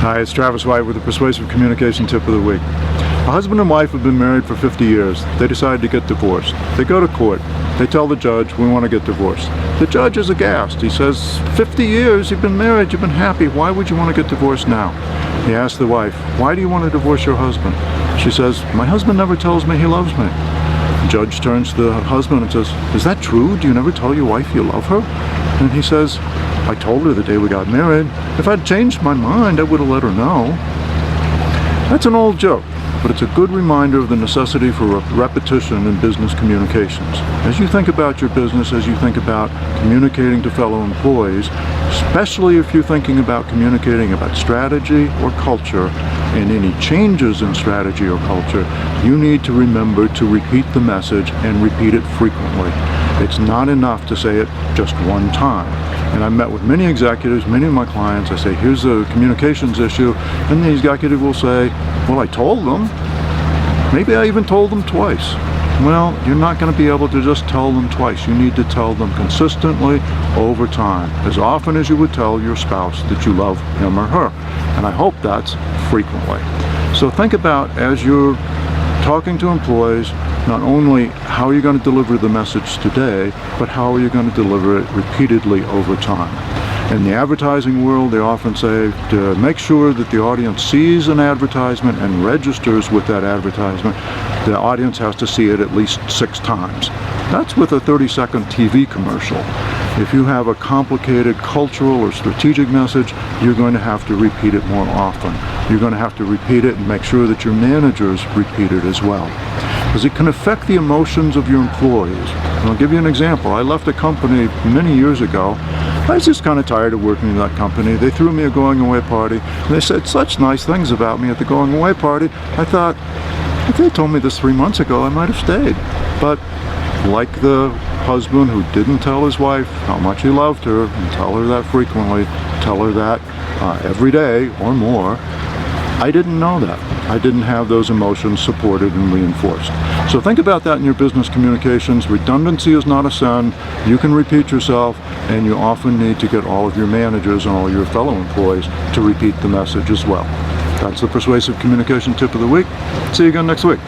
Hi, it's Travis White with the Persuasive Communication Tip of the Week. A husband and wife have been married for 50 years. They decide to get divorced. They go to court. They tell the judge, we want to get divorced. The judge is aghast. He says, 50 years, you've been married, you've been happy. Why would you want to get divorced now? He asks the wife, why do you want to divorce your husband? She says, my husband never tells me he loves me. The judge turns to the husband and says, is that true? Do you never tell your wife you love her? And he says, I told her the day we got married. If I'd changed my mind, I would have let her know. That's an old joke, but it's a good reminder of the necessity for repetition in business communications. As you think about your business, as you think about communicating to fellow employees, especially if you're thinking about communicating about strategy or culture and any changes in strategy or culture, you need to remember to repeat the message and repeat it frequently. It's not enough to say it just one time. And I've met with many executives, many of my clients. I say, here's a communications issue. And the executive will say, well, I told them. Maybe I even told them twice. Well, you're not going to be able to just tell them twice. You need to tell them consistently over time, as often as you would tell your spouse that you love him or her. And I hope that's frequently. So think about, as you're talking to employees, not only how you're going to deliver the message today, but how are you going to deliver it repeatedly over time. In the advertising world, they often say to make sure that the audience sees an advertisement and registers with that advertisement, the audience has to see it at least 6 times. That's with a 30-second TV commercial. If you have a complicated cultural or strategic message, you're going to have to repeat it more often. You're going to have to repeat it and make sure that your managers repeat it as well, because it can affect the emotions of your employees. And I'll give you an example. I left a company many years ago. I was just kind of tired of working in that company. They threw me a going away party, and they said such nice things about me at the going away party. I thought, if they told me this 3 months ago, I might have stayed. But like the husband who didn't tell his wife how much he loved her, and tell her that frequently, tell her that every day or more, I didn't know that. I didn't have those emotions supported and reinforced. So think about that in your business communications. Redundancy is not a sin. You can repeat yourself, and you often need to get all of your managers and all your fellow employees to repeat the message as well. That's the Persuasive Communication Tip of the Week. See you again next week.